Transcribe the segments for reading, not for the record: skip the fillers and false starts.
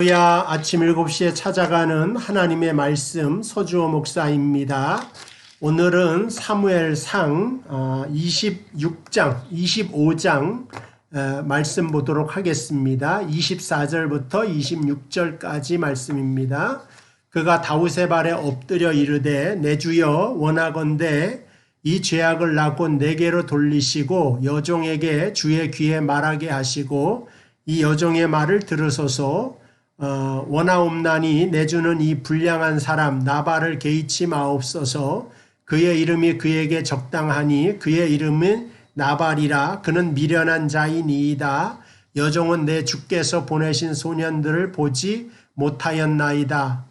할렐루야. 아침 7시에 찾아가는 하나님의 말씀 서주호 목사입니다. 오늘은 사무엘상 25장 말씀 보도록 하겠습니다. 24절부터 26절까지 말씀입니다. 그가 다윗의 발에 엎드려 이르되 내 주여 원하건대 이 죄악을 낳고 내게로 돌리시고 여종에게 주의 귀에 말하게 하시고 이 여종의 말을 들으소서. 원하옵나니 내 주는 이 불량한 사람 나발을 개의치 마옵소서. 그의 이름이 그에게 적당하니 그의 이름은 나발이라. 그는 미련한 자이니이다. 여종은 내 주께서 보내신 소년들을 보지 못하였나이다.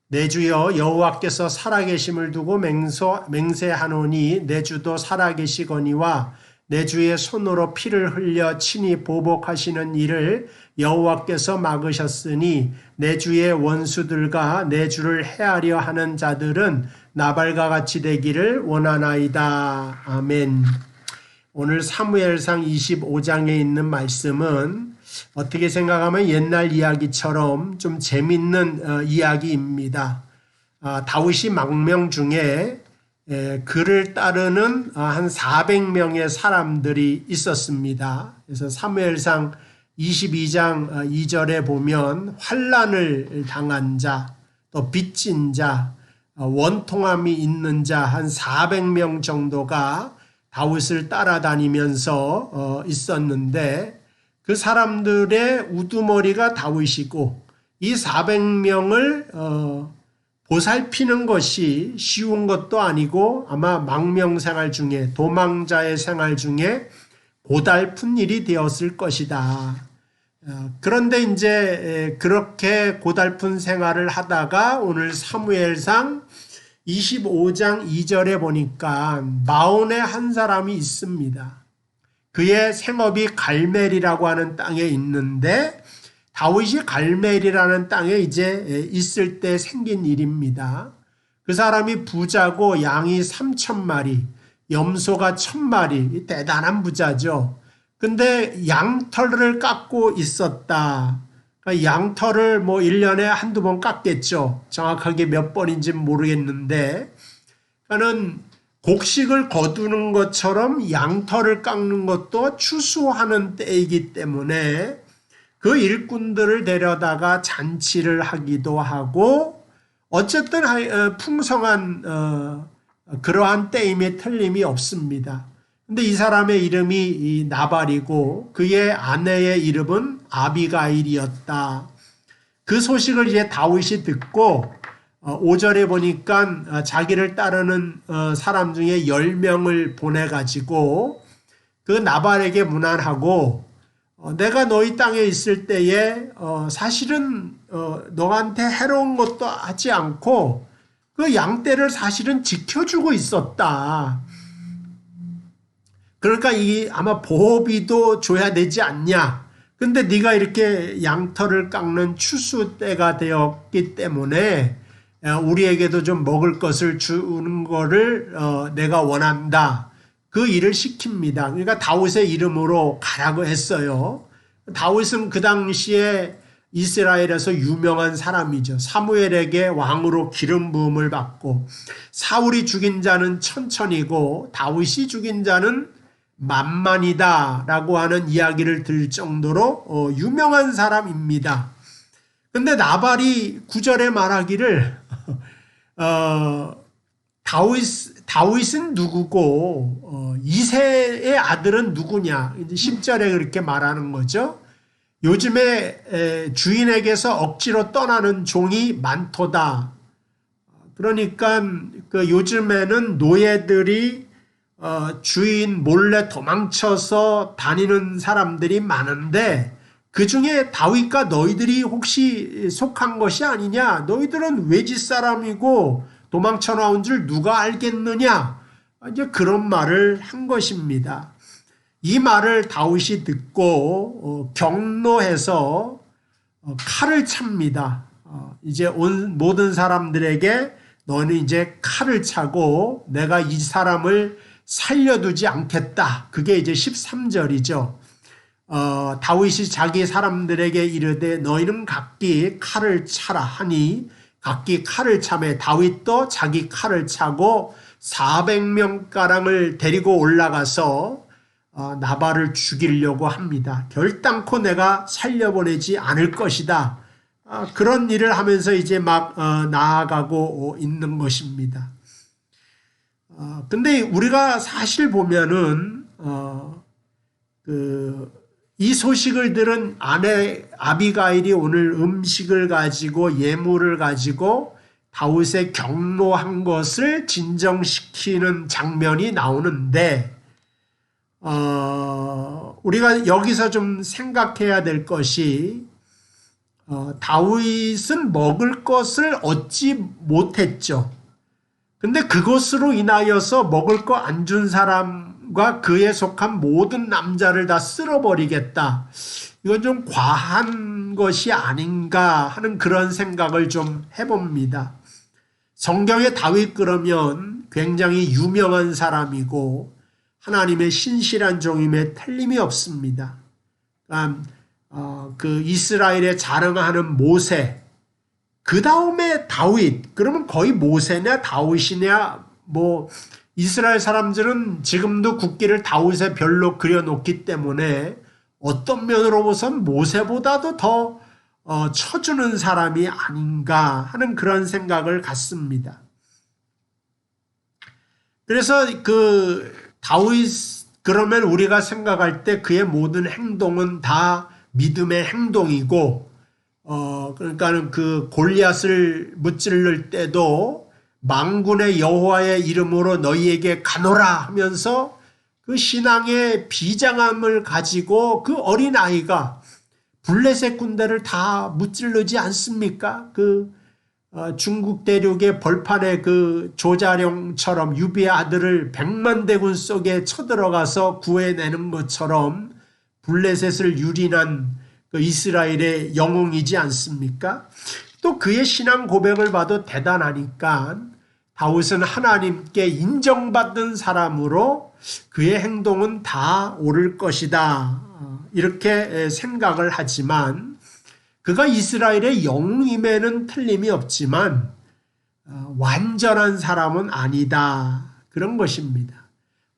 내 주여 여호와께서 살아계심을 두고 맹세하노니 내 주도 살아계시거니와 내 주의 손으로 피를 흘려 친히 보복하시는 일을 여호와께서 막으셨으니 내 주의 원수들과 내 주를 해하려 하는 자들은 나발과 같이 되기를 원하나이다. 아멘. 오늘 사무엘상 25장에 있는 말씀은 어떻게 생각하면 옛날 이야기처럼 좀 재밌는 이야기입니다. 다윗이 망명 중에 그를 따르는 한 400명의 사람들이 있었습니다. 그래서 사무엘상 22장 2절에 보면 환난을 당한 자, 또 빚진 자, 원통함이 있는 자 한 400명 정도가 다윗을 따라다니면서 있었는데 그 사람들의 우두머리가 다윗이고 이 400명을 보살피는 것이 쉬운 것도 아니고 아마 망명 생활 중에 도망자의 생활 중에 고달픈 일이 되었을 것이다. 그런데 이제 그렇게 고달픈 생활을 하다가 오늘 사무엘상 25장 2절에 보니까 마온의 한 사람이 있습니다. 그의 생업이 갈멜이라고 하는 땅에 있는데 다윗이 갈멜이라는 땅에 이제 있을 때 생긴 일입니다. 그 사람이 부자고 양이 3,000마리, 염소가 1,000마리, 대단한 부자죠. 근데 양털을 깎고 있었다. 그러니까 양털을 뭐 1년에 한두 번 깎겠죠. 정확하게 몇 번인지 모르겠는데, 그러니까는 곡식을 거두는 것처럼 양털을 깎는 것도 추수하는 때이기 때문에 그 일꾼들을 데려다가 잔치를 하기도 하고 어쨌든 풍성한 그러한 때임에 틀림이 없습니다. 근데 이 사람의 이름이 나발이고 그의 아내의 이름은 아비가일이었다. 그 소식을 이제 다윗이 듣고 5절에 보니까 자기를 따르는 사람 중에 10명을 보내가지고 그 나발에게 문안하고 내가 너희 땅에 있을 때에 사실은 너한테 해로운 것도 하지 않고 그 양떼를 사실은 지켜주고 있었다. 그러니까 이 아마 보호비도 줘야 되지 않냐. 근데 네가 이렇게 양털을 깎는 추수 때가 되었기 때문에 우리에게도 좀 먹을 것을 주는 거를 내가 원한다. 그 일을 시킵니다. 그러니까 다윗의 이름으로 가라고 했어요. 다윗은 그 당시에 이스라엘에서 유명한 사람이죠. 사무엘에게 왕으로 기름 부음을 받고 사울이 죽인 자는 1000이고 다윗이 죽인 자는 10,000이다 라고 하는 이야기를 들을 정도로 유명한 사람입니다. 근데 나발이 9절에 말하기를 다윗은 누구고 이새의 아들은 누구냐. 10절에 그렇게 말하는 거죠. 요즘에 주인에게서 억지로 떠나는 종이 많도다. 그러니까 그 요즘에는 노예들이 주인 몰래 도망쳐서 다니는 사람들이 많은데 그 중에 다윗과 너희들이 혹시 속한 것이 아니냐. 너희들은 외지 사람이고 도망쳐 나온 줄 누가 알겠느냐. 이제 그런 말을 한 것입니다. 이 말을 다윗이 듣고 경노해서 칼을 찹니다. 이제 온 모든 사람들에게 너는 이제 칼을 차고 내가 이 사람을 살려두지 않겠다. 그게 이제 13절이죠. 다윗이 자기 사람들에게 이르되 너희는 각기 칼을 차라 하니 각기 칼을 차매 다윗도 자기 칼을 차고 400명가량을 데리고 올라가서 나발을 죽이려고 합니다. 결단코 내가 살려보내지 않을 것이다. 그런 일을 하면서 이제 막 나아가고 있는 것입니다. 근데 우리가 사실 보면은 이 소식을 들은 아내 아비가일이 오늘 음식을 가지고 예물을 가지고 다윗에 경로한 것을 진정시키는 장면이 나오는데 우리가 여기서 좀 생각해야 될 것이 다윗은 먹을 것을 얻지 못했죠. 근데 그것으로 인하여서 먹을 거 안 준 사람과 그에 속한 모든 남자를 다 쓸어버리겠다. 이건 좀 과한 것이 아닌가 하는 그런 생각을 좀 해봅니다. 성경의 다윗 그러면 굉장히 유명한 사람이고 하나님의 신실한 종임에 틀림이 없습니다. 그 이스라엘에 자랑하는 모세, 그 다음에 다윗, 그러면 거의 모세냐 다윗이냐, 이스라엘 사람들은 지금도 국기를 다윗에 별로 그려놓기 때문에 어떤 면으로 보선 모세보다도 더 쳐주는 사람이 아닌가 하는 그런 생각을 갖습니다. 그래서 그 다윗, 그러면 우리가 생각할 때 그의 모든 행동은 다 믿음의 행동이고, 그러니까는 그 골리앗을 무찌를 때도 만군의 여호와의 이름으로 너희에게 가노라 하면서 그 신앙의 비장함을 가지고 그 어린아이가 블레셋 군대를 다 무찌르지 않습니까? 중국 대륙의 벌판의 그 조자룡처럼 유비의 아들을 100만 대군 속에 쳐들어가서 구해내는 것처럼 블레셋을 유린한 그 이스라엘의 영웅이지 않습니까? 또 그의 신앙 고백을 봐도 대단하니까 다윗은 하나님께 인정받은 사람으로 그의 행동은 다 옳을 것이다. 이렇게 생각을 하지만 그가 이스라엘의 영웅임에는 틀림이 없지만 완전한 사람은 아니다. 그런 것입니다.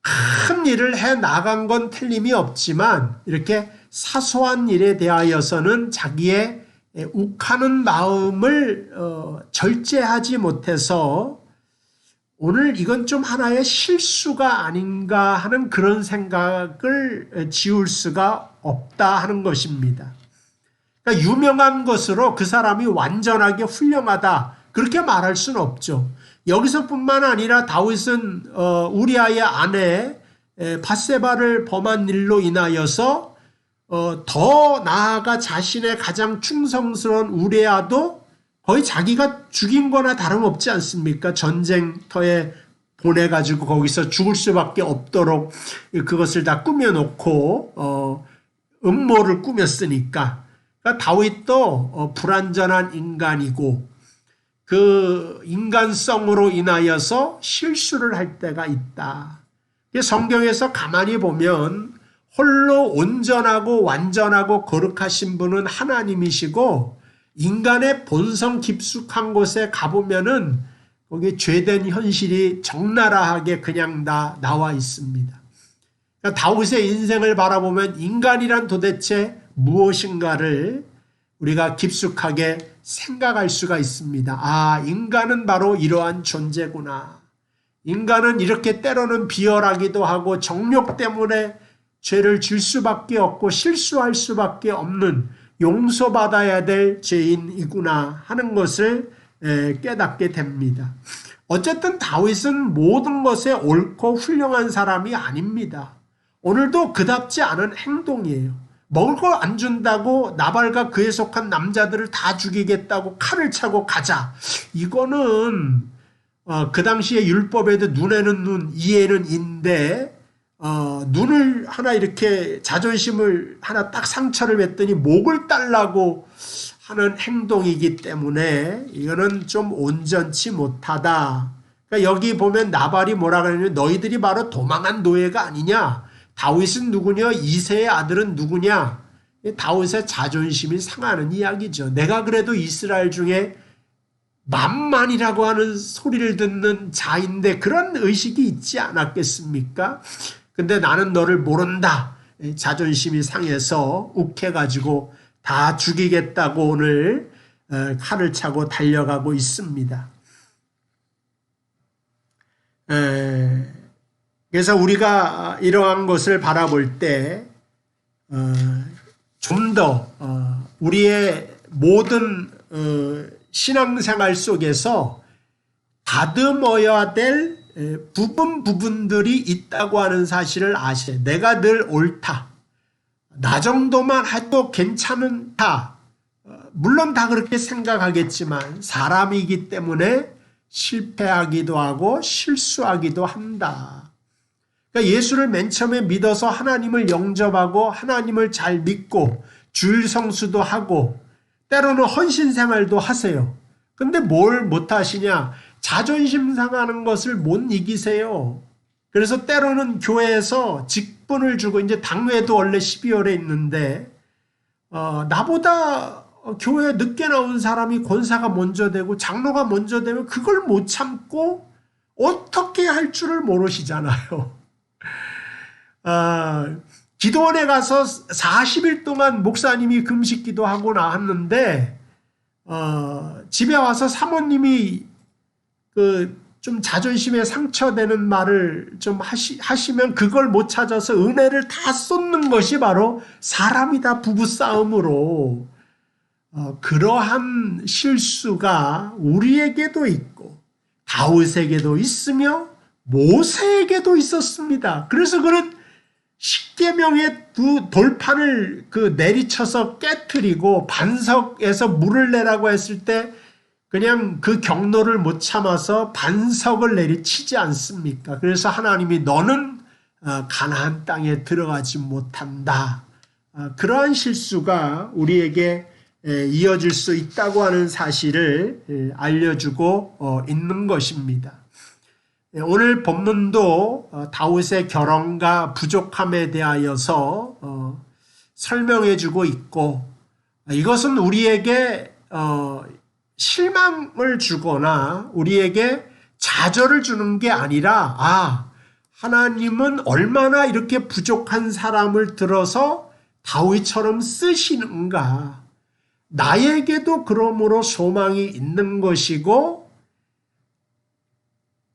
큰 일을 해 나간 건 틀림이 없지만 이렇게 사소한 일에 대하여서는 자기의 욱하는 마음을 절제하지 못해서 오늘 이건 좀 하나의 실수가 아닌가 하는 그런 생각을 지울 수가 없다 하는 것입니다. 그러니까 유명한 것으로 그 사람이 완전하게 훌륭하다 그렇게 말할 수는 없죠. 여기서뿐만 아니라 다윗은 우리아의 아내 밧세바를 범한 일로 인하여서 더 나아가 자신의 가장 충성스러운 우리아도 거의 자기가 죽인 거나 다름없지 않습니까? 전쟁터에 보내가지고 거기서 죽을 수밖에 없도록 그것을 다 꾸며놓고 음모를 꾸몄으니까. 그러니까 다윗도 불완전한 인간이고 그 인간성으로 인하여서 실수를 할 때가 있다. 성경에서 가만히 보면 홀로 온전하고 완전하고 거룩하신 분은 하나님이시고 인간의 본성 깊숙한 곳에 가보면은 거기 죄된 현실이 적나라하게 그냥 다 나와 있습니다. 그러니까 다윗의 인생을 바라보면 인간이란 도대체 무엇인가를 우리가 깊숙하게 생각할 수가 있습니다. 인간은 바로 이러한 존재구나. 인간은 이렇게 때로는 비열하기도 하고 정욕 때문에 죄를 질 수밖에 없고 실수할 수밖에 없는 용서받아야 될 죄인이구나 하는 것을 깨닫게 됩니다. 어쨌든 다윗은 모든 것에 옳고 훌륭한 사람이 아닙니다. 오늘도 그답지 않은 행동이에요. 먹을 걸 안 준다고 나발과 그에 속한 남자들을 다 죽이겠다고 칼을 차고 가자. 이거는 그 당시에 율법에도 눈에는 눈, 이에는 인데 눈을 하나 이렇게 자존심을 하나 딱 상처를 냈더니 목을 딸라고 하는 행동이기 때문에 이거는 좀 온전치 못하다. 그러니까 여기 보면 나발이 뭐라 그러냐면 너희들이 바로 도망한 노예가 아니냐. 다윗은 누구냐? 이새의 아들은 누구냐? 다윗의 자존심이 상하는 이야기죠. 내가 그래도 이스라엘 중에 만만이라고 하는 소리를 듣는 자인데 그런 의식이 있지 않았겠습니까? 근데 나는 너를 모른다. 자존심이 상해서 욱해가지고 다 죽이겠다고 오늘 칼을 차고 달려가고 있습니다. 그래서 우리가 이러한 것을 바라볼 때 좀 더 우리의 모든 신앙생활 속에서 다듬어야 될 부분들이 있다고 하는 사실을 아셔야 내가 늘 옳다. 나 정도만 해도 괜찮다. 물론 다 그렇게 생각하겠지만 사람이기 때문에 실패하기도 하고 실수하기도 한다. 그러니까 예수를 맨 처음에 믿어서 하나님을 영접하고 하나님을 잘 믿고 주일 성수도 하고 때로는 헌신 생활도 하세요. 근데 뭘 못하시냐? 자존심 상하는 것을 못 이기세요. 그래서 때로는 교회에서 직분을 주고 이제 당회도 원래 12월에 있는데 나보다 교회에 늦게 나온 사람이 권사가 먼저 되고 장로가 먼저 되면 그걸 못 참고 어떻게 할 줄을 모르시잖아요. 기도원에 가서 40일 동안 목사님이 금식 기도하고 나왔는데 집에 와서 사모님이 좀 자존심에 상처되는 말을 좀 하시면 그걸 못 찾아서 은혜를 다 쏟는 것이 바로 사람이다 부부싸움으로 그러한 실수가 우리에게도 있고 다윗에게도 있으며 모세에게도 있었습니다. 그래서 그는 십계명의 두 돌판을 내리쳐서 깨트리고 반석에서 물을 내라고 했을 때 그냥 그 경로를 못 참아서 반석을 내리치지 않습니까? 그래서 하나님이 너는 가나안 땅에 들어가지 못한다. 그러한 실수가 우리에게 이어질 수 있다고 하는 사실을 알려주고 있는 것입니다. 오늘 본문도 다윗의 결혼과 부족함에 대하여서 설명해 주고 있고 이것은 우리에게 실망을 주거나 우리에게 좌절을 주는 게 아니라 하나님은 얼마나 이렇게 부족한 사람을 들어서 다윗처럼 쓰시는가. 나에게도 그러므로 소망이 있는 것이고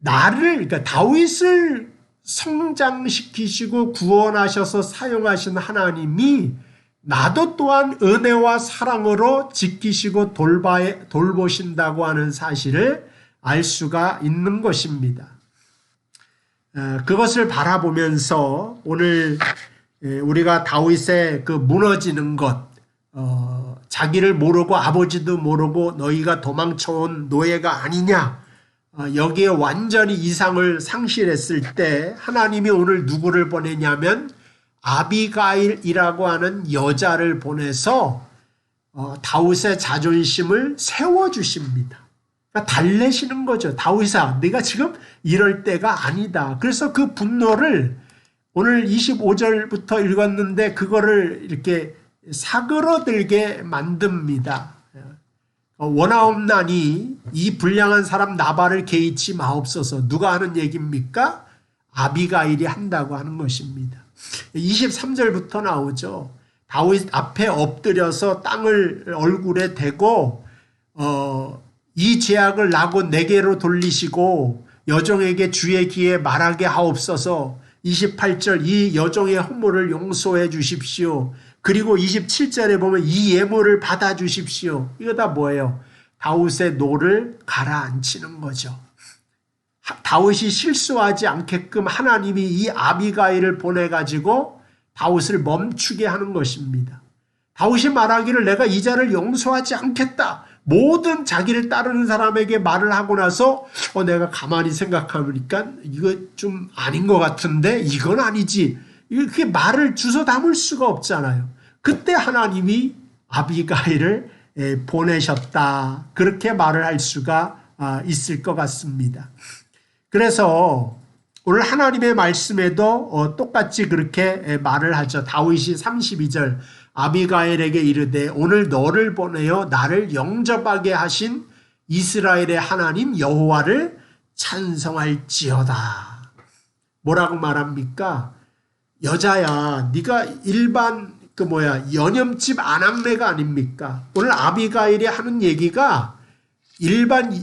그러니까 다윗을 성장시키시고 구원하셔서 사용하신 하나님이 나도 또한 은혜와 사랑으로 지키시고 돌보신다고 하는 사실을 알 수가 있는 것입니다. 그것을 바라보면서 오늘 우리가 다윗의 그 무너지는 것, 자기를 모르고 아버지도 모르고 너희가 도망쳐온 노예가 아니냐, 여기에 완전히 이상을 상실했을 때 하나님이 오늘 누구를 보내냐면 아비가일이라고 하는 여자를 보내서 다윗의 자존심을 세워주십니다. 그러니까 달래시는 거죠. 다윗아, 네가 지금 이럴 때가 아니다. 그래서 그 분노를 오늘 25절부터 읽었는데 그거를 이렇게 사그러들게 만듭니다. 원하옵나니 이 불량한 사람 나발을 개의치 마옵소서. 누가 하는 얘기입니까? 아비가일이 한다고 하는 것입니다. 23절부터 나오죠. 다윗 앞에 엎드려서 땅을 얼굴에 대고 이 죄악을 나고 내게로 돌리시고 여종에게 주의 귀에 말하게 하옵소서. 28절 이 여종의 허물을 용서해 주십시오. 그리고 27절에 보면 이 예물을 받아주십시오. 이거 다 뭐예요? 다윗의 노를 가라앉히는 거죠. 다윗이 실수하지 않게끔 하나님이 이 아비가일을 보내가지고 다윗을 멈추게 하는 것입니다. 다윗이 말하기를 내가 이 자를 용서하지 않겠다. 모든 자기를 따르는 사람에게 말을 하고 나서 내가 가만히 생각하니까 이거 좀 아닌 것 같은데 이건 아니지. 이렇게 말을 주워 담을 수가 없잖아요. 그때 하나님이 아비가일을 보내셨다. 그렇게 말을 할 수가 있을 것 같습니다. 그래서 오늘 하나님의 말씀에도 똑같이 그렇게 말을 하죠. 다윗이 32절 아비가일에게 이르되 오늘 너를 보내어 나를 영접하게 하신 이스라엘의 하나님 여호와를 찬송할지어다. 뭐라고 말합니까? 여자야, 네가 일반 연염집 아낙네가 아닙니까? 오늘 아비가일이 하는 얘기가 일반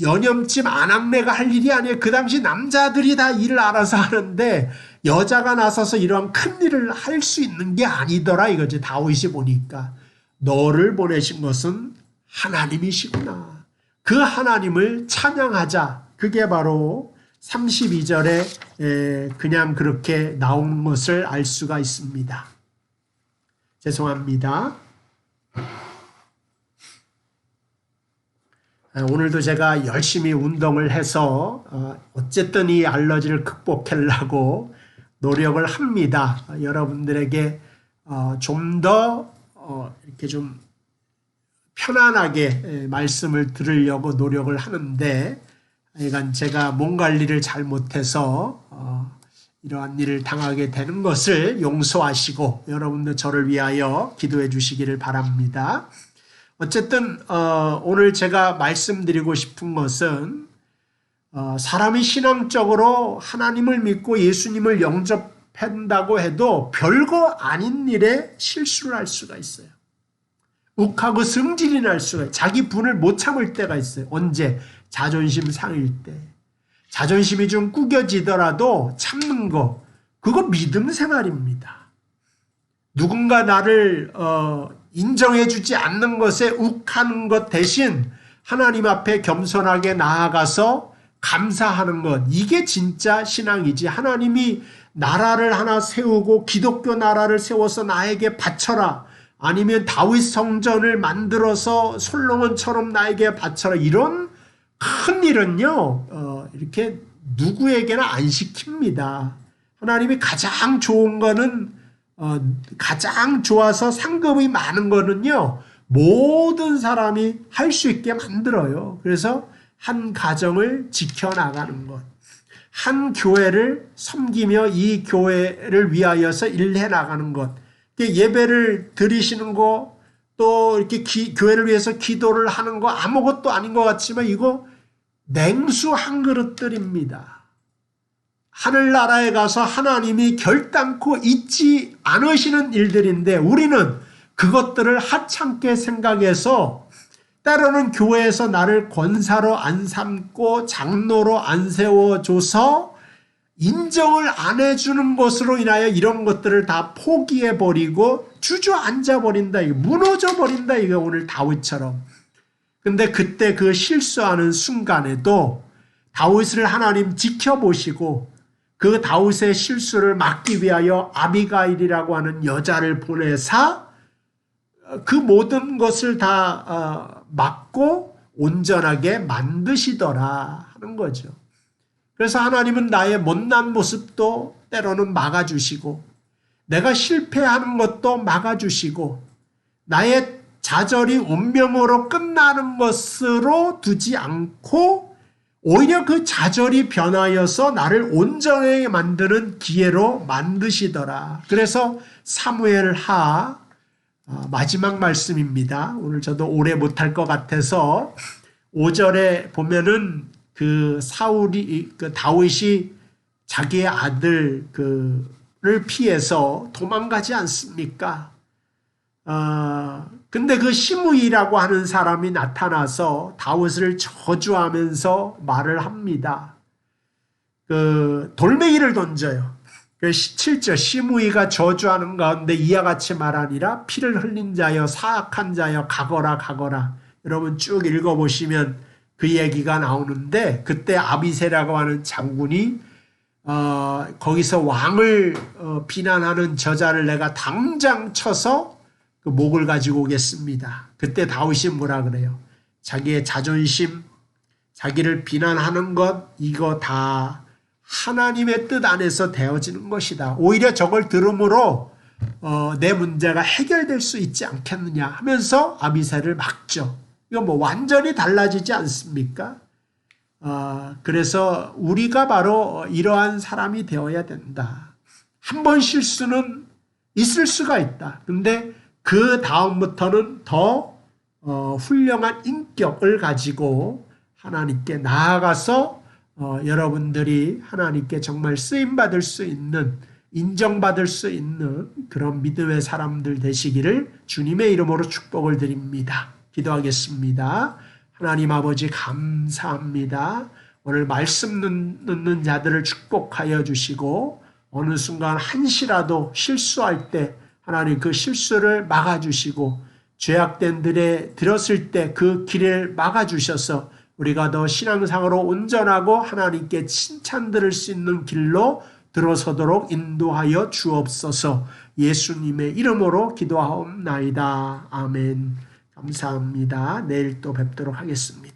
연염집 아낙네가 할 일이 아니에요. 그 당시 남자들이 다 일을 알아서 하는데 여자가 나서서 이러한 큰 일을 할 수 있는 게 아니더라 이거지. 다윗이 보니까 너를 보내신 것은 하나님이시구나. 그 하나님을 찬양하자. 그게 바로 32절에 그냥 그렇게 나온 것을 알 수가 있습니다. 죄송합니다. 오늘도 제가 열심히 운동을 해서 어쨌든 이 알러지를 극복하려고 노력을 합니다. 여러분들에게 좀 더 이렇게 좀 편안하게 말씀을 들으려고 노력을 하는데 하여간 제가 몸 관리를 잘못해서 이러한 일을 당하게 되는 것을 용서하시고 여러분도 저를 위하여 기도해 주시기를 바랍니다. 어쨌든 오늘 제가 말씀드리고 싶은 것은 사람이 신앙적으로 하나님을 믿고 예수님을 영접한다고 해도 별거 아닌 일에 실수를 할 수가 있어요. 욱하고 승질이 날 수가 있어요. 자기 분을 못 참을 때가 있어요. 언제? 자존심 상일 때. 자존심이 좀 구겨지더라도 참는 거, 그거 믿음 생활입니다. 누군가 나를 인정해 주지 않는 것에 욱하는 것 대신 하나님 앞에 겸손하게 나아가서 감사하는 것, 이게 진짜 신앙이지. 하나님이 나라를 하나 세우고 기독교 나라를 세워서 나에게 바쳐라, 아니면 다윗 성전을 만들어서 솔로몬처럼 나에게 바쳐라, 이런 큰 일은요 이렇게 누구에게나 안 시킵니다. 하나님이 가장 좋은 거는 가장 좋아서 상급이 많은 거는요 모든 사람이 할 수 있게 만들어요. 그래서 한 가정을 지켜나가는 것, 한 교회를 섬기며 이 교회를 위하여서 일해 나가는 것, 예배를 드리시는 거, 또 이렇게 교회를 위해서 기도를 하는 거 아무것도 아닌 것 같지만 이거 냉수 한 그릇들입니다. 하늘나라에 가서 하나님이 결단코 잊지 않으시는 일들인데 우리는 그것들을 하찮게 생각해서 때로는 교회에서 나를 권사로 안 삼고 장로로 안 세워줘서 인정을 안 해주는 것으로 인하여 이런 것들을 다 포기해버리고 주저앉아버린다, 무너져버린다, 이게 오늘 다윗처럼. 근데 그때 그 실수하는 순간에도 다윗을 하나님 지켜보시고 그 다윗의 실수를 막기 위하여 아비가일이라고 하는 여자를 보내사 그 모든 것을 다 막고 온전하게 만드시더라 하는 거죠. 그래서 하나님은 나의 못난 모습도 때로는 막아주시고 내가 실패하는 것도 막아주시고 나의 좌절이 운명으로 끝나는 것으로 두지 않고 오히려 그 좌절이 변하여서 나를 온전하게 만드는 기회로 만드시더라. 그래서 사무엘하 마지막 말씀입니다. 오늘 저도 오래 못할 것 같아서 5절에 보면은 그 다윗이 자기의 아들 를 피해서 도망가지 않습니까? 근데 그 시므이라고 하는 사람이 나타나서 다윗을 저주하면서 말을 합니다. 돌멩이를 던져요. 17절 시므이가 저주하는 가운데 이와 같이 말하니라 피를 흘린 자여 사악한 자여 가거라 가거라. 여러분 쭉 읽어보시면 그 얘기가 나오는데 그때 아비새라고 하는 장군이 거기서 왕을 비난하는 저자를 내가 당장 쳐서 그 목을 가지고 오겠습니다. 그때 다윗이 뭐라 그래요? 자기의 자존심, 자기를 비난하는 것, 이거 다 하나님의 뜻 안에서 되어지는 것이다. 오히려 저걸 들음으로 내 문제가 해결될 수 있지 않겠느냐 하면서 아비새를 막죠. 이거 뭐 완전히 달라지지 않습니까? 그래서 우리가 바로 이러한 사람이 되어야 된다. 한 번 실수는 있을 수가 있다. 근데 그 다음부터는 더 훌륭한 인격을 가지고 하나님께 나아가서 여러분들이 하나님께 정말 쓰임받을 수 있는, 인정받을 수 있는 그런 믿음의 사람들 되시기를 주님의 이름으로 축복을 드립니다. 기도하겠습니다. 하나님 아버지 감사합니다. 오늘 말씀 듣는 자들을 축복하여 주시고 어느 순간 한시라도 실수할 때 하나님 그 실수를 막아주시고 죄악된 들에 들었을 때 그 길을 막아주셔서 우리가 더 신앙상으로 온전하고 하나님께 칭찬 들을 수 있는 길로 들어서도록 인도하여 주옵소서. 예수님의 이름으로 기도하옵나이다. 아멘. 감사합니다. 내일 또 뵙도록 하겠습니다.